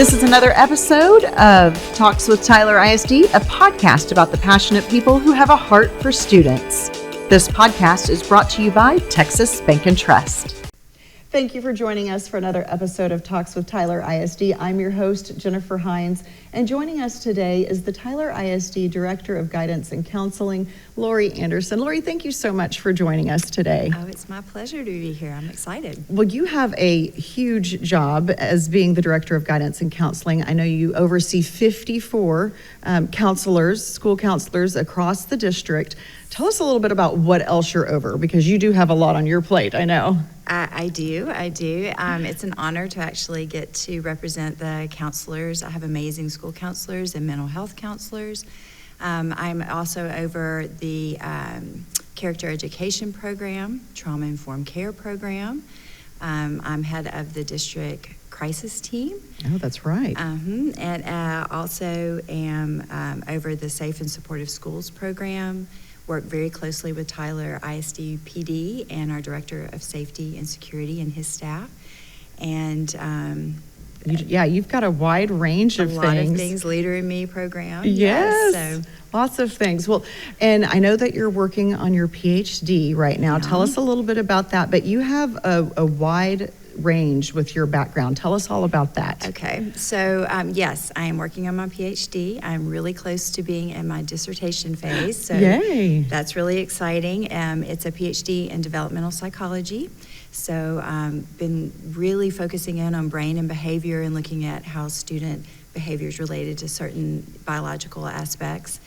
This is another episode of Talks with Tyler ISD, a podcast about the passionate people who have a heart for students. This podcast is brought to you by Texas Bank and Trust. Thank you for joining us for another episode of Talks with Tyler ISD. I'm your host, Jennifer Hines, and joining us today is the Tyler ISD Director of Guidance and Counseling, Lauri Anderson. Lauri, thank you so much for joining us today. Oh, it's my pleasure to be here. I'm excited. Well, you have a huge job as being the Director of Guidance and Counseling. I know you oversee 54 counselors, school counselors across the district. Tell us a little bit about what else you're over, because you do have a lot on your plate, I know. I do. It's an honor to actually get to represent the counselors. I have amazing school counselors and mental health counselors. I'm also over the character education program, trauma-informed care program. I'm head of the district crisis team. Oh, that's right. And also am over the Safe and Supportive Schools program. Work very closely with Tyler ISD PD and our Director of Safety and Security and his staff. And you've got a wide range of things. A lot of things, Leader in Me program. Yes, so. Lots of things. Well, and I know that you're working on your PhD right now. Yeah. Tell us a little bit about that, but you have a wide range with your background. Tell us all about that. Okay, so yes, I am working on my PhD. I'm really close to being in my dissertation phase, so Yay. That's really exciting. It's a PhD in developmental psychology, so been really focusing in on brain and behavior and looking at how student behavior is related to certain biological aspects.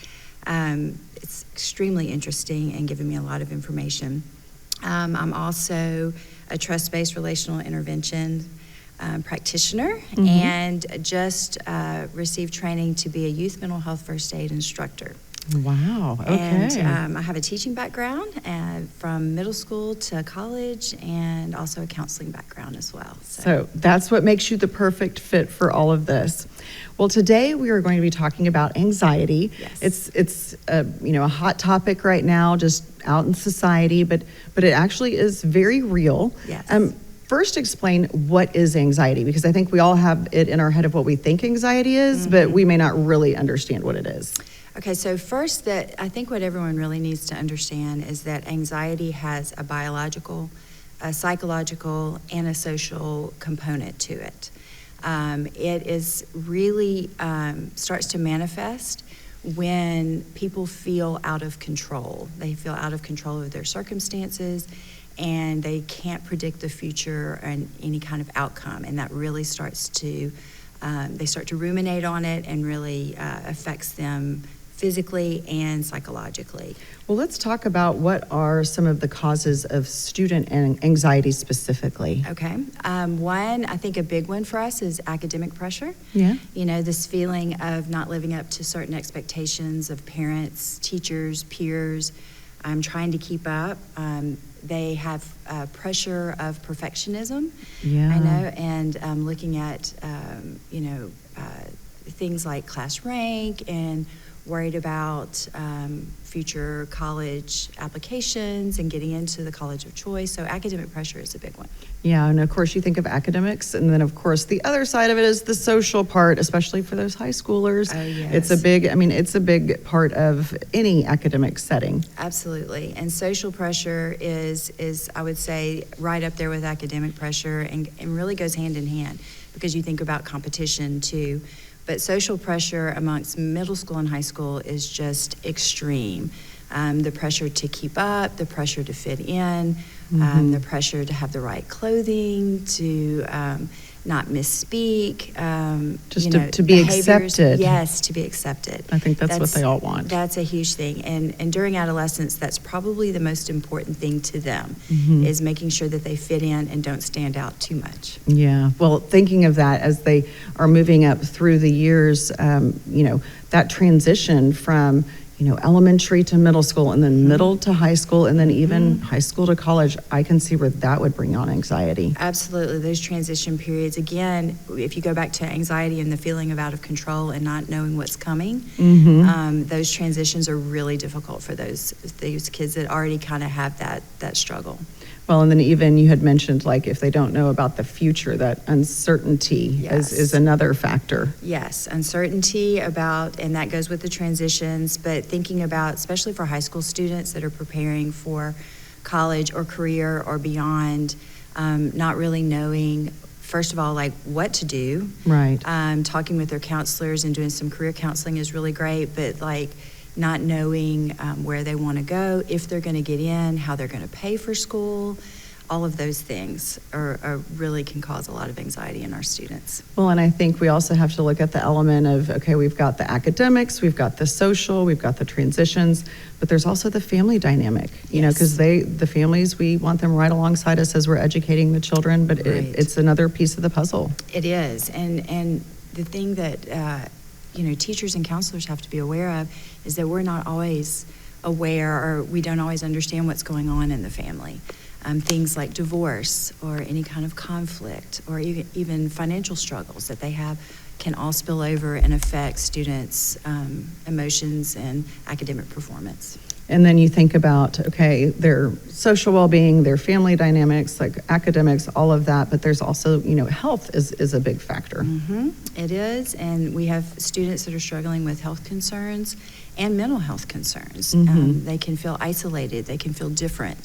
It's extremely interesting and giving me a lot of information. I'm also a trust-based relational intervention practitioner, and just received training to be a youth mental health first aid instructor. Wow, okay. And I have a teaching background from middle school to college, and also a counseling background as well. So that's what makes you the perfect fit for all of this. Well, today we are going to be talking about anxiety. Yes. It's a hot topic right now, just out in society, but it actually is very real. Yes. First, explain what is anxiety, because I think we all have it in our head of what we think anxiety is, but we may not really understand what it is. Okay, so first, I think what everyone really needs to understand is that anxiety has a biological, a psychological, and a social component to it. It is really starts to manifest when people feel out of control. They feel out of control of their circumstances, and they can't predict the future and any kind of outcome. And that really starts to, they start to ruminate on it, and really affects them physically and psychologically. Well, let's talk about what are some of the causes of student anxiety specifically. Okay. One, I think a big one for us is academic pressure. Yeah. This feeling of not living up to certain expectations of parents, teachers, peers. I'm trying to keep up. They have pressure of perfectionism. Yeah. I know, and looking at, things like class rank, and worried about future college applications and getting into the college of choice. So academic pressure is a big one. Yeah, and of course you think of academics, and then of course the other side of it is the social part, especially for those high schoolers. Oh, yes. It's a big part of any academic setting. Absolutely. And social pressure is I would say right up there with academic pressure, and really goes hand in hand, because you think about competition too. But social pressure amongst middle school and high school is just extreme. The pressure to keep up, the pressure to fit in, the pressure to have the right clothing, to not misspeak. To be accepted. Yes, to be accepted. I think that's what they all want. That's a huge thing. And during adolescence, that's probably the most important thing to them, is making sure that they fit in and don't stand out too much. Yeah. Well, thinking of that as they are moving up through the years, that transition from elementary to middle school, and then middle to high school, and then even high school to college, I can see where that would bring on anxiety. Absolutely. Those transition periods, again, if you go back to anxiety and the feeling of out of control and not knowing what's coming, those transitions are really difficult for those kids that already kind of have that struggle. Well, and then even you had mentioned, like, if they don't know about the future, that uncertainty Yes. is another factor. Yes, uncertainty about, and that goes with the transitions, but thinking about, especially for high school students that are preparing for college or career or beyond, not really knowing, first of all, like what to do. Right. Talking with their counselors and doing some career counseling is really great, but like not knowing where they want to go, if they're going to get in, how they're going to pay for school, all of those things are really can cause a lot of anxiety in our students. Well, and I think we also have to look at the element of, okay, we've got the academics, we've got the social, we've got the transitions, but there's also the family dynamic, you know, because the families, we want them right alongside us as we're educating the children, but it's another piece of the puzzle. It is, and the thing that teachers and counselors have to be aware of is that we're not always aware, or we don't always understand what's going on in the family. Things like divorce or any kind of conflict or even financial struggles that they have can all spill over and affect students' emotions and academic performance. And then you think about, okay, their social well-being, their family dynamics, like academics, all of that, but there's also, health is a big factor. Mm-hmm. It is, and we have students that are struggling with health concerns and mental health concerns. Mm-hmm. They can feel isolated, they can feel different,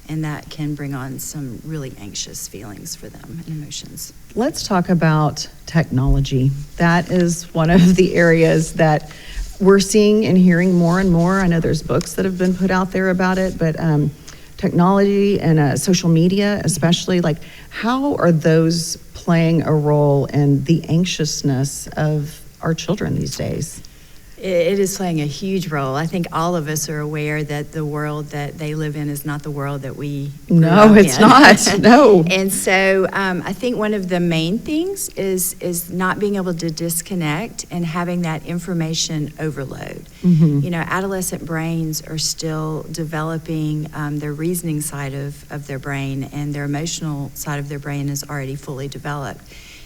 and that can bring on some really anxious feelings for them and emotions. Let's talk about technology. That is one of the areas that we're seeing and hearing more and more. I know there's books that have been put out there about it, but technology and social media especially, like how are those playing a role in the anxiousness of our children these days? It is playing a huge role. I think all of us are aware that the world that they live in is not the world that we grew No, up it's in. not. No. And so I think one of the main things is not being able to disconnect and having that information overload. Mm-hmm. Adolescent brains are still developing their reasoning side of their brain, and their emotional side of their brain is already fully developed.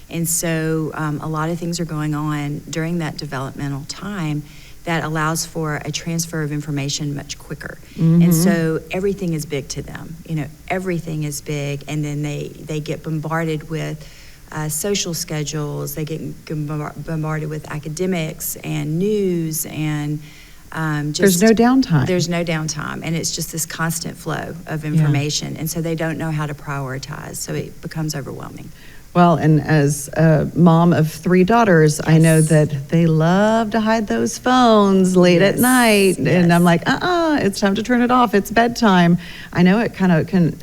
And so a lot of things are going on during that developmental time that allows for a transfer of information much quicker. Mm-hmm. And so everything is big to them. Everything is big, and then they get bombarded with social schedules. They get bombarded with academics and news and there's no downtime. There's no downtime, and it's just this constant flow of information. And so they don't know how to prioritize, so it becomes overwhelming. Well, and as a mom of 3 daughters, yes. I know that they love to hide those phones late at night. Yes. And I'm like, it's time to turn it off. It's bedtime. I know it kind of can,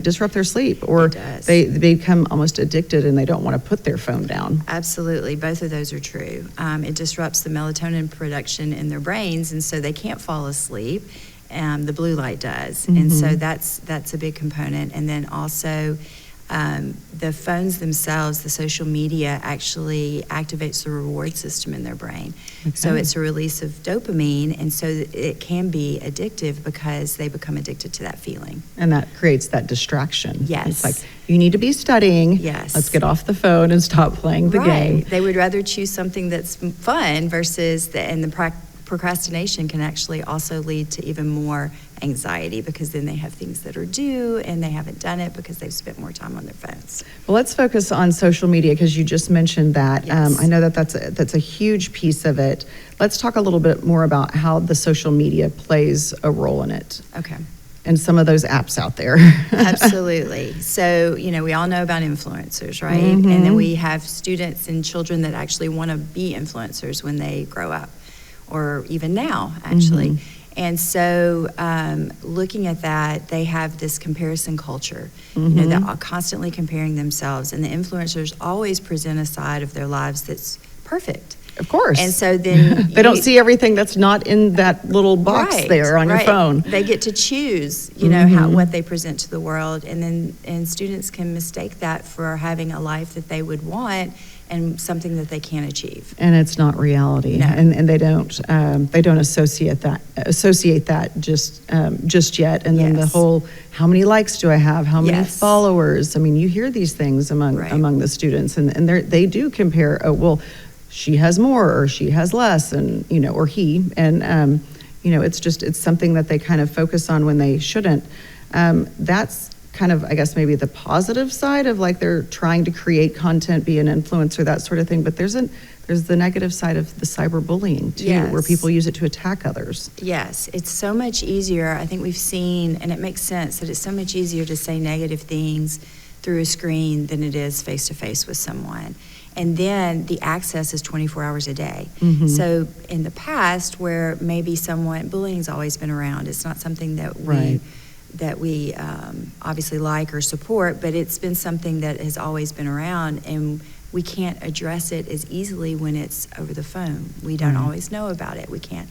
disrupt their sleep, or they become almost addicted and they don't want to put their phone down. Absolutely. Both of those are true. It disrupts the melatonin production in their brains, and so they can't fall asleep. The blue light does. Mm-hmm. And so that's a big component. And then also, the phones themselves, the social media actually activates the reward system in their brain. Okay. So it's a release of dopamine, and so it can be addictive because they become addicted to that feeling. And that creates that distraction. Yes. It's like, you need to be studying. Yes. Let's get off the phone and stop playing the game. They would rather choose something that's fun versus the procrastination can actually also lead to even more anxiety, because then they have things that are due and they haven't done it because they've spent more time on their phones. Well, let's focus on social media, because you just mentioned that. Yes. I know that's a huge piece of it. Let's talk a little bit more about how the social media plays a role in it. Okay. And some of those apps out there. Absolutely. So, we all know about influencers, right? Mm-hmm. And then we have students and children that actually want to be influencers when they grow up, or even now, actually. Mm-hmm. And so looking at that, they have this comparison culture. Mm-hmm. They're constantly comparing themselves, and the influencers always present a side of their lives that's perfect. Of course. And so then they don't see everything that's not in that little box there on your phone. They get to choose, what they present to the world, and students can mistake that for having a life that they would want and something that they can't achieve. And it's not reality. No. And they don't associate that just yet. And then the whole, how many likes do I have? How many followers? I mean, you hear these things among the students, and they do compare. Oh, well, she has more, or she has less, and or he, and it's something that they kind of focus on when they shouldn't. That's kind of, I guess, maybe the positive side of like they're trying to create content, be an influencer, that sort of thing. But there's the negative side of the cyberbullying too, Yes. where people use it to attack others. Yes, it's so much easier. I think we've seen, and it makes sense, that it's so much easier to say negative things through a screen than it is face to face with someone. And then the access is 24 hours a day. Mm-hmm. So in the past, where maybe bullying's always been around. It's not something that we obviously like or support, but it's been something that has always been around, and we can't address it as easily when it's over the phone. We don't always know about it. We can't,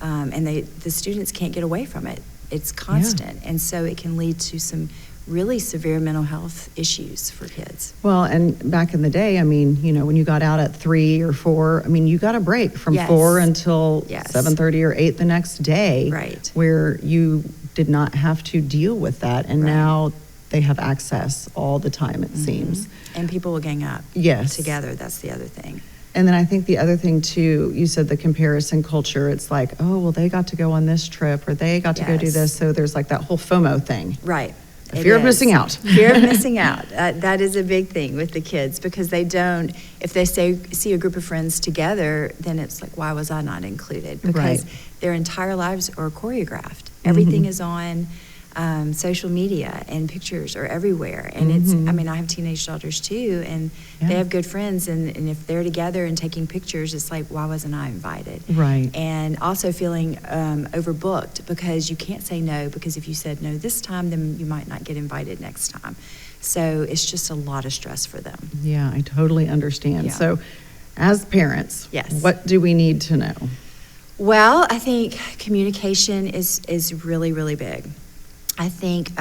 and the students can't get away from it. It's constant, and so it can lead to some really severe mental health issues for kids. Well, and back in the day, I mean, when you got out at 3 or 4, I mean, you got a break from 4 until 7:30 or 8 the next day, right? Where you did not have to deal with that, and now they have access all the time, it seems. And people will gang up together. That's the other thing. And then I think the other thing too, you said the comparison culture. It's like, oh, well, they got to go on this trip, or they got to go do this. So there's like that whole FOMO thing. Right. Fear of missing out. Fear of missing out. That is a big thing with the kids, because they don't, if they see a group of friends together, then it's like, why was I not included? Because their entire lives are choreographed. Everything is on social media, and pictures are everywhere. And it's, I mean, I have teenage daughters too, and they have good friends, and if they're together and taking pictures, it's like, why wasn't I invited? Right. And also feeling overbooked, because you can't say no, because if you said no this time, then you might not get invited next time. So it's just a lot of stress for them. Yeah, I totally understand. So as parents, what do we need to know? Well, I think communication is really, really big. I think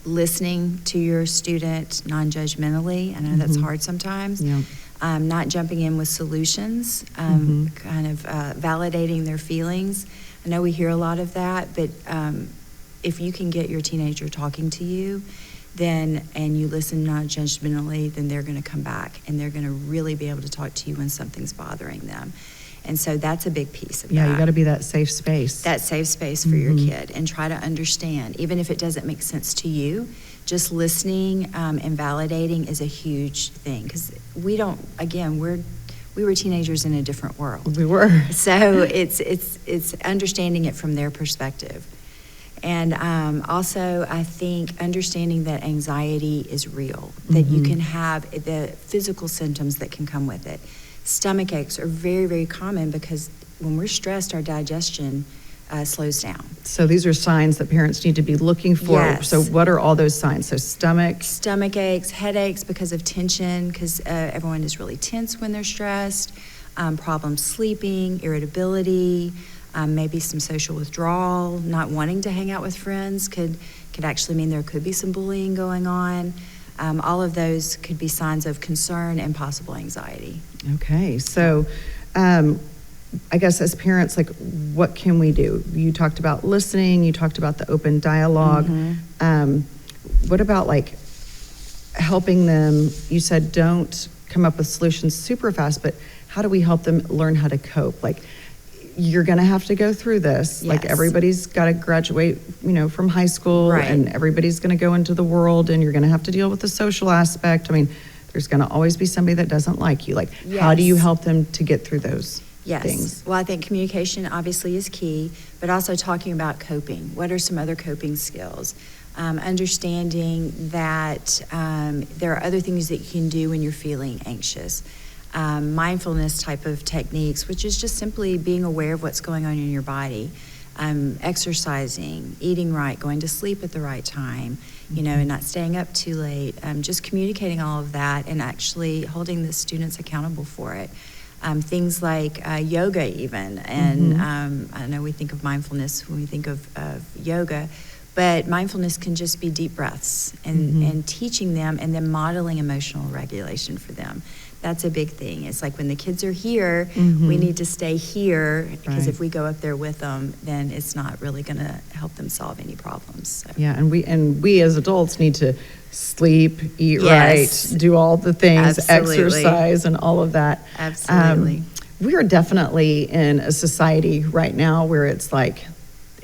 listening to your student non-judgmentally, I know that's hard sometimes, not jumping in with solutions, kind of validating their feelings. I know we hear a lot of that, but if you can get your teenager talking to you, and you listen non-judgmentally, then they're going to come back, and they're going to really be able to talk to you when something's bothering them. And so that's a big piece of that. Yeah, you got to be that safe space. That safe space for your kid, and try to understand. Even if it doesn't make sense to you, just listening and validating is a huge thing. Because we were teenagers in a different world. We were. So it's understanding it from their perspective. And also, I think understanding that anxiety is real, that you can have the physical symptoms that can come with it. Stomach aches are very, very common, because when we're stressed, our digestion slows down. So these are signs that parents need to be looking for. Yes. So what are all those signs? So stomach aches, headaches because of tension, because everyone is really tense when they're stressed, problems sleeping, irritability, maybe some social withdrawal, not wanting to hang out with friends could actually mean there could be some bullying going on. All of those could be signs of concern and possible anxiety. Okay, so I guess as parents, like, what can we do? You talked about listening, you talked about the open dialogue. What about like helping them? You said don't come up with solutions super fast, but how do we help them learn how to cope? Like, you're going to have to go through this. Like, everybody's got to graduate, from high school, and everybody's going to go into the world, and you're going to have to deal with the social aspect. I mean, there's going to always be somebody that doesn't like you. Like, how do you help them to get through those things? Well, I think communication obviously is key, but also talking about coping. What are some other coping skills? Understanding that there are other things that you can do when you're feeling anxious. Mindfulness type of techniques, which is just simply being aware of what's going on in your body, exercising, eating right, going to sleep at the right time, and not staying up too late, just communicating all of that and actually holding the students accountable for it. Things like yoga even, and I know we think of mindfulness when we think of yoga, but mindfulness can just be deep breaths and teaching them, and then modeling emotional regulation for them. That's a big thing. It's like when the kids are here, we need to stay here, because if we go up there with them, then it's not really going to help them solve any problems. So. Yeah, and we as adults need to sleep, eat right, do all the things, exercise, and all of that. Absolutely. We are definitely in a society right now where it's like,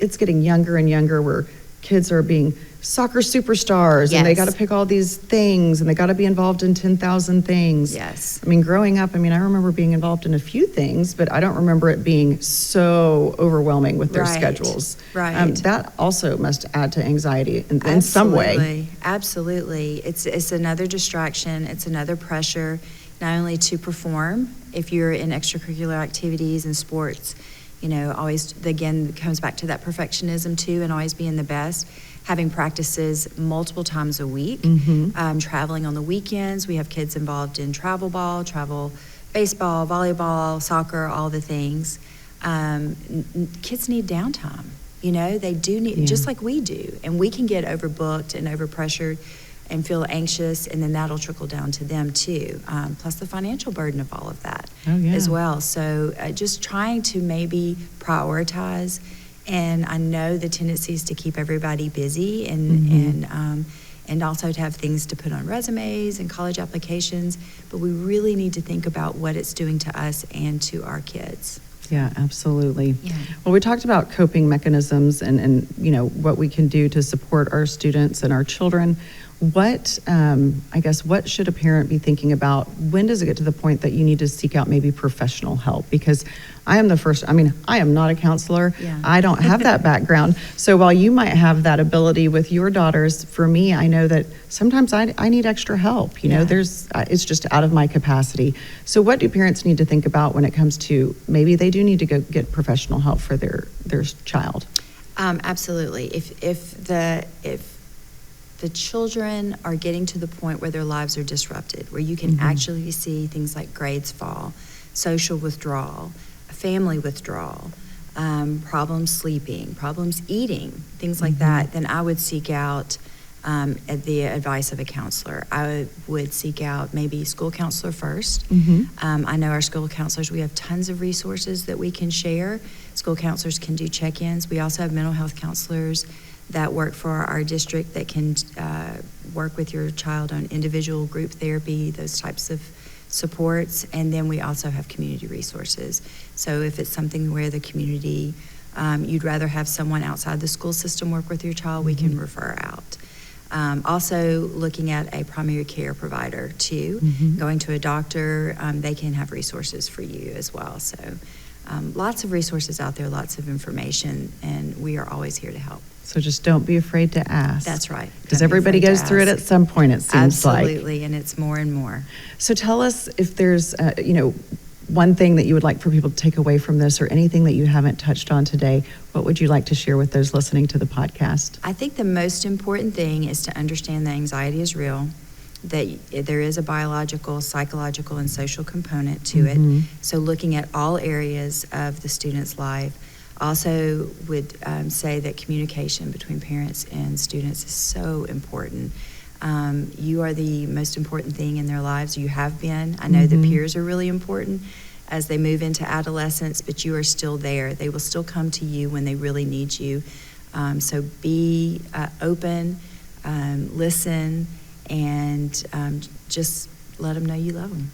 it's getting younger and younger, where kids are being soccer superstars and they got to pick all these things and they got to be involved in 10,000 things. Yes. I mean, growing up, I rember being involved in a few things, but I don't remember it being so overwhelming with their schedules. Right. That also must add to anxiety in some way. Absolutely. It's another distraction. It's another pressure, not only to perform if you're in extracurricular activities and sports, always, again, comes back to that perfectionism too, and always being the best. Having practices multiple times a week, traveling on the weekends. We have kids involved in travel ball, travel baseball, volleyball, soccer, all the things. Kids need downtime. They do need, just like we do. And we can get overbooked and overpressured and feel anxious, and then that'll trickle down to them too. Plus the financial burden of all of that as well. So just trying to maybe prioritize. And I know the tendency is to keep everybody busy and also to have things to put on resumes and college applications, but we really need to think about what it's doing to us and to our kids. Yeah, absolutely. Yeah. Well, we talked about coping mechanisms and what we can do to support our students and our children. What should a parent be thinking about? When does it get to the point that you need to seek out maybe professional help? Because I am not a counselor. Yeah. I don't have that background. So while you might have that ability with your daughters, for me, I know that sometimes I need extra help. It's just out of my capacity. So what do parents need to think about when it comes to maybe they do need to go get professional help for their child? Absolutely. If the children are getting to the point where their lives are disrupted, where you can actually see things like grades fall, social withdrawal, family withdrawal, problems sleeping, problems eating, things like that, then I would seek out the advice of a counselor. I would seek out maybe school counselor first. I know our school counselors, we have tons of resources that we can share. School counselors can do check-ins. We also have mental health counselors that work for our district that can work with your child on individual group therapy, those types of supports. And then we also have community resources. So if it's something where the community, you'd rather have someone outside the school system work with your child, we can refer out. Also looking at a primary care provider too, going to a doctor, they can have resources for you as well. So lots of resources out there, lots of information, and we are always here to help. So just don't be afraid to ask. That's right. Because everybody goes through it at some point, it seems like. Absolutely, and it's more and more. So tell us if there's, one thing that you would like for people to take away from this, or anything that you haven't touched on today. What would you like to share with those listening to the podcast? I think the most important thing is to understand that anxiety is real, that there is a biological, psychological, and social component to it. So looking at all areas of the student's life. Also would say that communication between parents and students is so important. You are the most important thing in their lives. You have been. I know that peers are really important as they move into adolescence, but you are still there. They will still come to you when they really need you. So be open, listen, and just let them know you love them.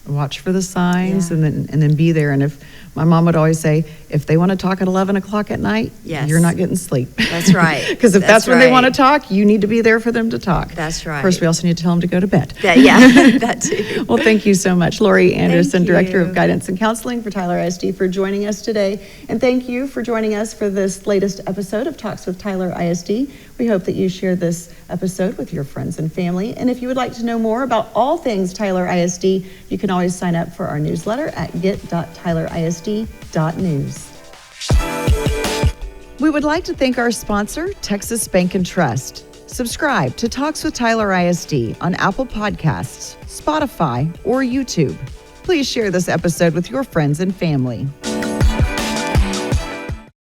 Watch for the signs and then be there. And if my mom would always say, if they want to talk at 11 o'clock at night, you're not getting sleep. That's right. Because if that's when they want to talk, you need to be there for them to talk. That's right. Of course, we also need to tell them to go to bed. That too. Well, thank you so much, Lauri Anderson, Director of Guidance and Counseling for Tyler ISD, for joining us today. And thank you for joining us for this latest episode of Talks with Tyler ISD. We hope that you share this episode with your friends and family. And if you would like to know more about all things Tyler ISD, you can always sign up for our newsletter at get.tylerisd.news. We would like to thank our sponsor, Texas Bank and Trust. Subscribe to Talks with Tyler ISD on Apple Podcasts, Spotify, or YouTube. Please share this episode with your friends and family.